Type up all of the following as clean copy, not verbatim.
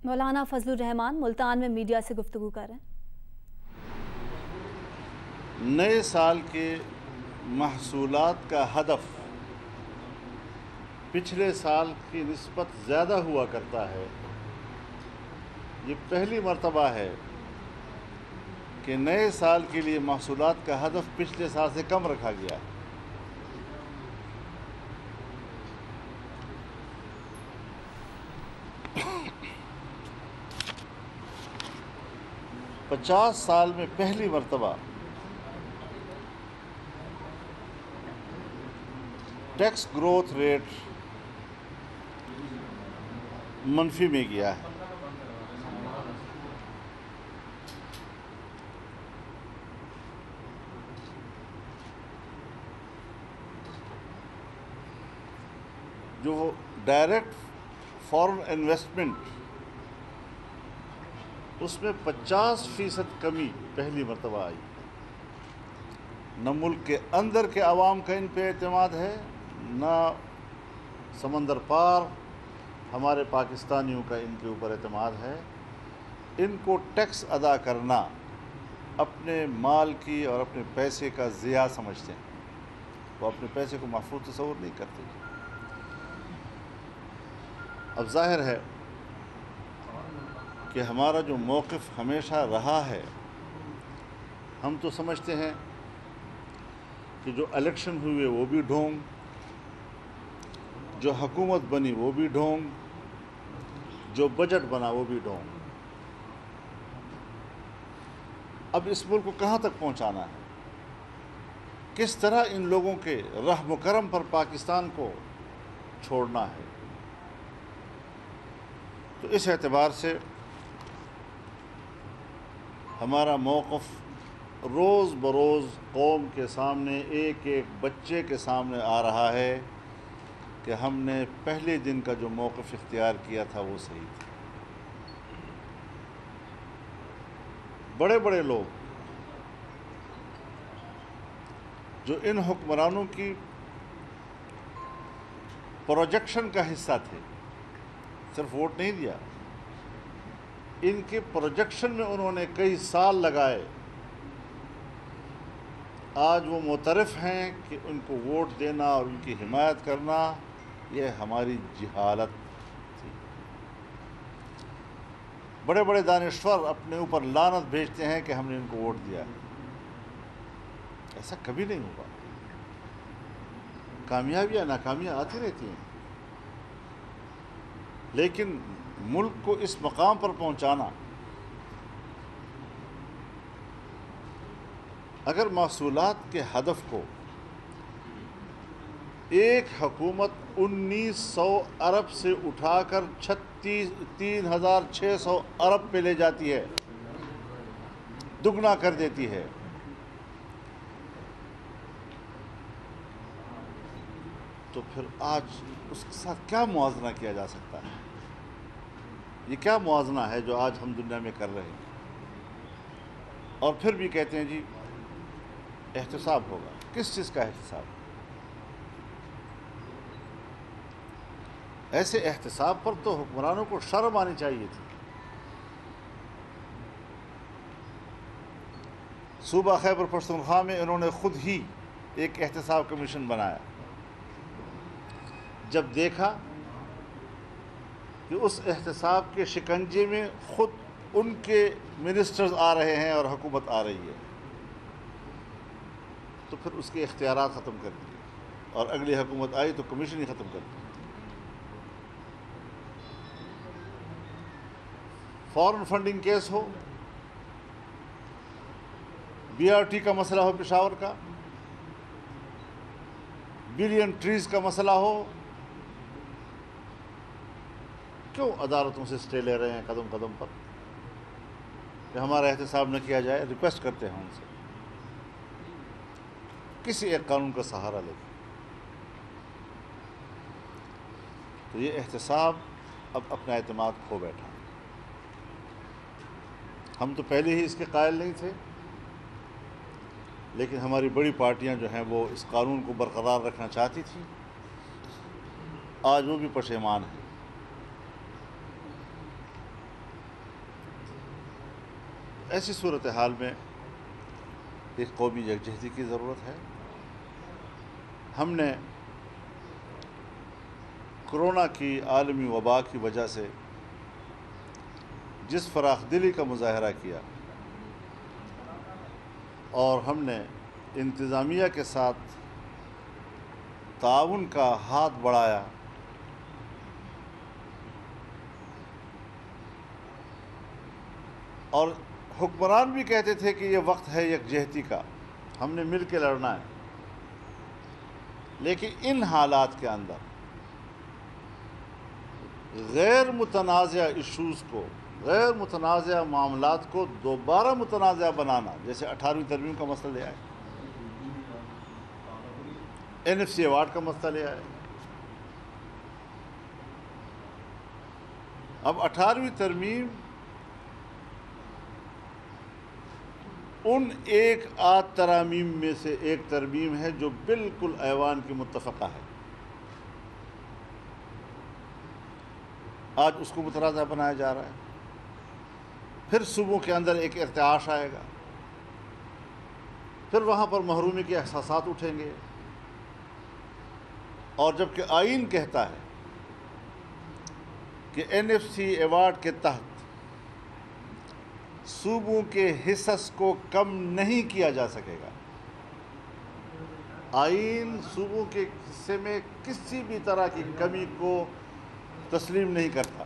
مولانا فضل الرحمان ملتان میں میڈیا سے گفتگو کر رہے ہیں۔ نئے سال کے محصولات کا ہدف پچھلے سال کی نسبت زیادہ ہوا کرتا ہے۔ یہ پہلی مرتبہ ہے کہ نئے سال کے لیے محصولات کا ہدف پچھلے سال سے کم رکھا گیا ہے۔ پچاس سال میں پہلی مرتبہ ٹیکس گروتھ ریٹ منفی میں گیا ہے۔ جو ڈائریکٹ فارن انویسٹمنٹ اس میں 50% کمی پہلی مرتبہ آئی۔ نہ ملک کے اندر کے عوام کا ان پہ اعتماد ہے، نہ سمندر پار ہمارے پاکستانیوں کا ان کے اوپر اعتماد ہے۔ ان کو ٹیکس ادا کرنا اپنے مال کی اور اپنے پیسے کا ضیاع سمجھتے ہیں، وہ اپنے پیسے کو محفوظ تصور نہیں کرتے۔ اب ظاہر ہے کہ ہمارا جو موقف ہمیشہ رہا ہے، ہم تو سمجھتے ہیں کہ جو الیکشن ہوئے وہ بھی ڈھونگ، جو حکومت بنی وہ بھی ڈھونگ، جو بجٹ بنا وہ بھی ڈھونگ۔ اب اس ملک کو کہاں تک پہنچانا ہے؟ کس طرح ان لوگوں کے رحم و کرم پر پاکستان کو چھوڑنا ہے؟ تو اس اعتبار سے ہمارا موقف روز بروز قوم کے سامنے، ایک ایک بچے کے سامنے آ رہا ہے کہ ہم نے پہلے دن کا جو موقف اختیار کیا تھا وہ صحیح تھا۔ بڑے بڑے لوگ جو ان حکمرانوں کی پروجیکشن کا حصہ تھے، صرف ووٹ نہیں دیا، ان کے پروجیکشن میں انہوں نے کئی سال لگائے، آج وہ معترف ہیں کہ ان کو ووٹ دینا اور ان کی حمایت کرنا یہ ہماری جہالت تھی۔ بڑے بڑے دانشور اپنے اوپر لعنت بھیجتے ہیں کہ ہم نے ان کو ووٹ دیا۔ ایسا کبھی نہیں ہوگا۔ کامیابیاں ناکامیاں آتی رہتی ہیں، لیکن ملک کو اس مقام پر پہنچانا، اگر محصولات کے ہدف کو ایک حکومت 1900 ارب سے اٹھا کر 3600 ارب پہ لے جاتی ہے، دگنا کر دیتی ہے، تو پھر آج اس کے ساتھ کیا موازنہ کیا جا سکتا ہے؟ یہ کیا موازنہ ہے جو آج ہم دنیا میں کر رہے ہیں؟ اور پھر بھی کہتے ہیں جی احتساب ہوگا۔ کس چیز کا احتساب؟ ایسے احتساب پر تو حکمرانوں کو شرم آنی چاہیے تھی۔ صوبہ خیبر پختونخوا میں انہوں نے خود ہی ایک احتساب کمیشن بنایا۔ جب دیکھا کہ اس احتساب کے شکنجے میں خود ان کے منسٹرز آ رہے ہیں اور حکومت آ رہی ہے، تو پھر اس کے اختیارات ختم کر دیے، اور اگلی حکومت آئی تو کمیشن ہی ختم کر دی۔ فارن فنڈنگ کیس ہو، بی آر ٹی کا مسئلہ ہو پشاور کا، بلین ٹریز کا مسئلہ ہو، کیوں عدالتوں سے اسٹے لے رہے ہیں قدم قدم پر کہ ہمارا احتساب نہ کیا جائے؟ ریکویسٹ کرتے ہیں ان سے کسی ایک قانون کا سہارا لے کے۔ تو یہ احتساب اب اپنا اعتماد کھو بیٹھا۔ ہم تو پہلے ہی اس کے قائل نہیں تھے، لیکن ہماری بڑی پارٹیاں جو ہیں وہ اس قانون کو برقرار رکھنا چاہتی تھیں، آج وہ بھی پشیمان ہیں۔ ایسی صورتحال میں ایک قومی یکجہتی کی ضرورت ہے۔ ہم نے کرونا کی عالمی وبا کی وجہ سے جس فراخ دلی کا مظاہرہ کیا اور ہم نے انتظامیہ کے ساتھ تعاون کا ہاتھ بڑھایا، اور حکمران بھی کہتے تھے کہ یہ وقت ہے یکجہتی کا، ہم نے مل کے لڑنا ہے، لیکن ان حالات کے اندر غیر متنازع ایشوز کو، غیر متنازع معاملات کو دوبارہ متنازع بنانا، جیسے 18ویں ترمیم کا مسئلہ لے آئے، NFC ایوارڈ کا مسئلہ لے آئے۔ اب 18ویں ترمیم ان ایک آدھ ترامیم میں سے ایک ترمیم ہے جو بالکل ایوان کی متفقہ ہے۔ آج اس کو متنازع بنایا جا رہا ہے، پھر صوبوں کے اندر ایک ارتعاش آئے گا، پھر وہاں پر محرومی کے احساسات اٹھیں گے، اور جبکہ آئین کہتا ہے کہ NFC ایوارڈ کے تحت صوبوں کے حصص کو کم نہیں کیا جا سکے گا، آئین صوبوں کے حصے میں کسی بھی طرح کی کمی کو تسلیم نہیں کرتا۔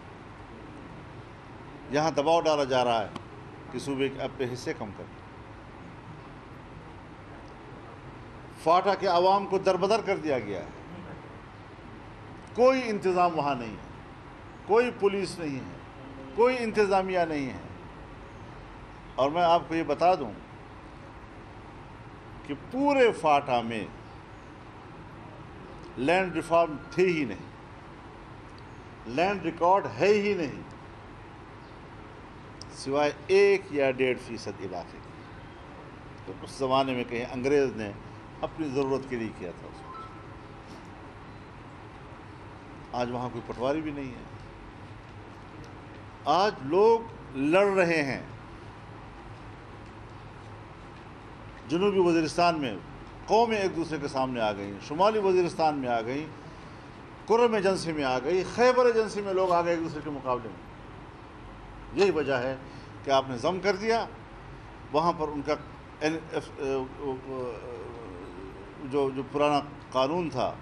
یہاں دباؤ ڈالا جا رہا ہے کہ صوبے اپنے حصے کم کریں۔ فاٹا کے عوام کو دربدر کر دیا گیا ہے، کوئی انتظام وہاں نہیں ہے، کوئی پولیس نہیں ہے، کوئی انتظامیہ نہیں ہے۔ اور میں آپ کو یہ بتا دوں کہ پورے فاٹا میں لینڈ ریفارم تھے ہی نہیں، لینڈ ریکارڈ ہے ہی نہیں، سوائے 1 یا 1.5% علاقے کی، تو اس زمانے میں کہیں انگریز نے اپنی ضرورت کے لیے کیا تھا اس کو۔ آج وہاں کوئی پٹواری بھی نہیں ہے، آج لوگ لڑ رہے ہیں۔ جنوبی وزیرستان میں قومیں ایک دوسرے کے سامنے آ گئیں، شمالی وزیرستان میں آ گئیں، کرم ایجنسی میں آ گئی، خیبر ایجنسی میں لوگ آ گئے ایک دوسرے کے مقابلے میں۔ یہی وجہ ہے کہ آپ نے ضم کر دیا، وہاں پر ان کا جو پرانا قانون تھا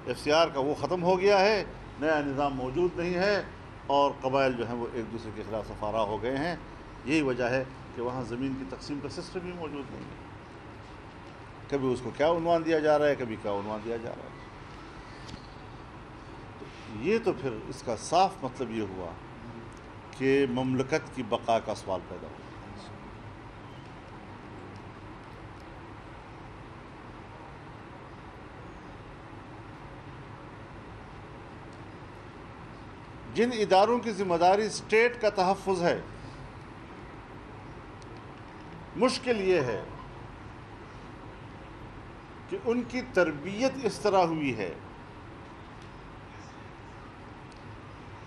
FCR کا وہ ختم ہو گیا ہے، نیا نظام موجود نہیں ہے، اور قبائل جو ہیں وہ ایک دوسرے کے خلاف سفارا ہو گئے ہیں۔ یہی وجہ ہے کہ وہاں زمین کی تقسیم کا سسٹم بھی موجود نہیں ہے، کبھی اس کو کیا عنوان دیا جا رہا ہے، کبھی کیا عنوان دیا جا رہا ہے۔ یہ تو پھر اس کا صاف مطلب یہ ہوا کہ مملکت کی بقا کا سوال پیدا ہوا۔ جن اداروں کی ذمہ داری اسٹیٹ کا تحفظ ہے، مشکل یہ ہے کہ ان کی تربیت اس طرح ہوئی ہے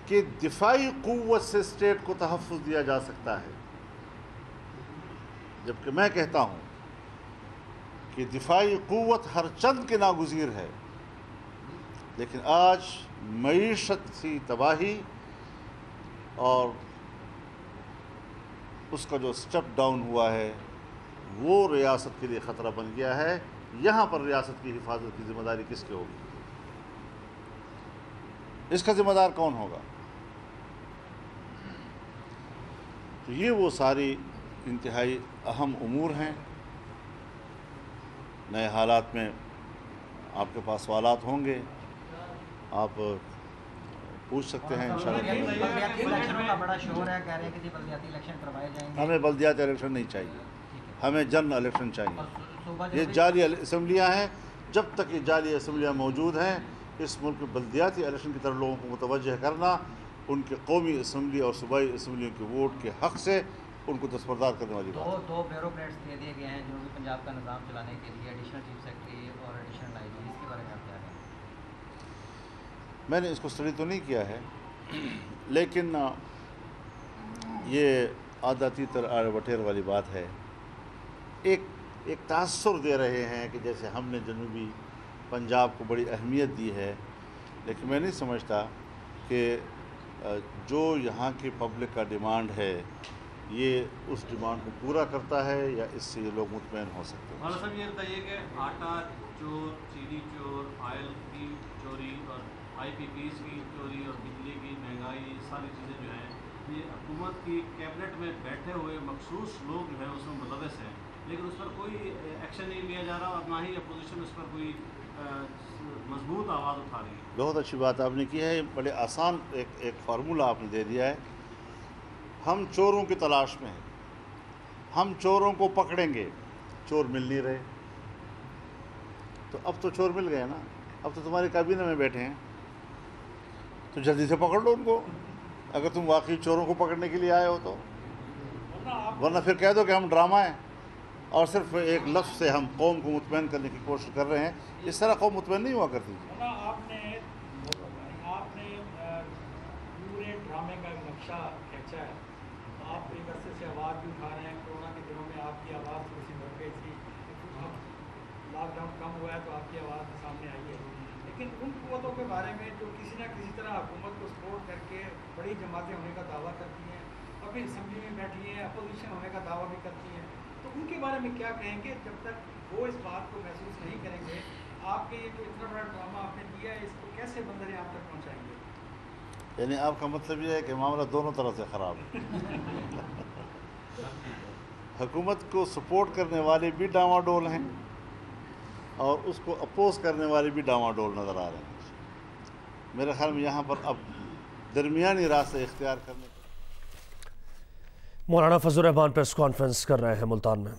کہ دفاعی قوت سے اسٹیٹ کو تحفظ دیا جا سکتا ہے، جبکہ میں کہتا ہوں کہ دفاعی قوت ہر چند کے ناگزیر ہے، لیکن آج معیشت کی تباہی اور اس کا جو سٹیپ ڈاؤن ہوا ہے وہ ریاست کے لیے خطرہ بن گیا ہے۔ یہاں پر ریاست کی حفاظت کی ذمہ داری کس کی ہوگی؟ اس کا ذمہ دار کون ہوگا؟ تو یہ وہ ساری انتہائی اہم امور ہیں۔ نئے حالات میں آپ کے پاس سوالات ہوں گے، آپ پوچھ سکتے ہیں انشاءاللہ۔ ہمیں بلدیاتی الیکشن نہیں چاہیے، ہمیں جنرل الیکشن چاہیے۔ یہ جعلی اسمبلیاں ہیں، جب تک یہ جعلی اسمبلیاں موجود ہیں، اس ملک میں بلدیاتی الیکشن کی طرف لوگوں کو متوجہ کرنا، ان کے قومی اسمبلی اور صوبائی اسمبلیوں کے ووٹ کے حق سے ان کو دستبردار کرنے والی بات ہے۔ دو بیوروکریٹس دے دیے گئے ہیں جنوبی پنجاب کا نظام چلانے کے لیے، ایڈیشنل چیف سیکرٹری اور ایڈیشنل آئی جی، اس کے بارے میں آپ کیا کہیں؟ میں نے اس کو اسٹڈی تو نہیں کیا ہے، لیکن یہ عادتی آڑ بٹیر والی بات ہے. ایک تاثر دے رہے ہیں کہ جیسے ہم نے جنوبی پنجاب کو بڑی اہمیت دی ہے، لیکن میں نہیں سمجھتا کہ جو یہاں کی پبلک کا ڈیمانڈ ہے یہ اس ڈیمانڈ کو پورا کرتا ہے یا اس سے یہ لوگ مطمئن ہو سکتے ہیں. مولانا صاحب یہ بتائیے کہ آٹا چور، چینی چور، آئل کی چوری اور آئی پی پیز کی چوری اور بجلی کی مہنگائی، ساری چیزیں جو ہیں یہ حکومت کی کیبنٹ میں بیٹھے ہوئے مخصوص لوگ جو ہیں اس میں ملوث ہیں، لیکن اس پر کوئی ایکشن نہیں لیا جا رہا اور نہ ہی اپوزیشن اس پر کوئی مضبوط آواز اٹھا رہی ہے. بہت اچھی بات آپ نے کی ہے. بڑے آسان ایک فارمولہ آپ نے دے دیا ہے. ہم چوروں کی تلاش میں ہیں، ہم چوروں کو پکڑیں گے. چور مل نہیں رہے تو اب تو چور مل گئے نا، اب تو تمہاری کابینہ میں بیٹھے ہیں تو جلدی سے پکڑ لو ان کو، اگر تم واقعی چوروں کو پکڑنے کے لیے آئے ہو تو. ورنہ پھر کہہ دو کہ ہم ڈرامہ ہیں اور صرف ایک لفظ سے ہم قوم کو مطمئن کرنے کی کوشش کر رہے ہیں. اس طرح قوم مطمئن نہیں ہوا کرتی. آپ نے پورے ڈرامے کا نقشہ کھینچا ہے. آپ ایک عرصے سے آواز بھی اٹھا رہے ہیں. کورونا کے دنوں میں آپ کی آواز تھوڑی سی بڑھ گئی تھی، اب لاک ڈاؤن کم ہوا ہے تو آپ کی آواز سامنے آئی ہے. لیکن ان قوتوں کے بارے میں جو کسی نہ کسی طرح حکومت کو سپورٹ کر کے بڑی جماعتیں ہونے کا دعویٰ کرتی ہیں، ابھی اسمبلی میں بیٹھی ہیں، اپوزیشن ہونے کا دعویٰ بھی کرتی ہیں، تو ان کے بارے میں کیا کہیں گے؟ جب تک وہ اس بات کو محسوس نہیں کریں گے، آپ کے یہ جو اتنا بڑا ڈرامہ آپ نے کیا ہے اس کو کیسے بندر عام تک پہنچائیں گے؟ یعنی آپ کا مطلب یہ ہے کہ معاملہ دونوں طرف سے خراب ہے. حکومت کو سپورٹ کرنے والے بھی ڈاواں ڈول ہیں اور اس کو اپوز کرنے والے بھی ڈاواں ڈول نظر آ رہے ہیں. میرے خیال میں یہاں پر اب درمیانی راستے اختیار کرنے. مولانا فضل الرحمان پریس کانفرنس کر رہے ہیں ملتان میں.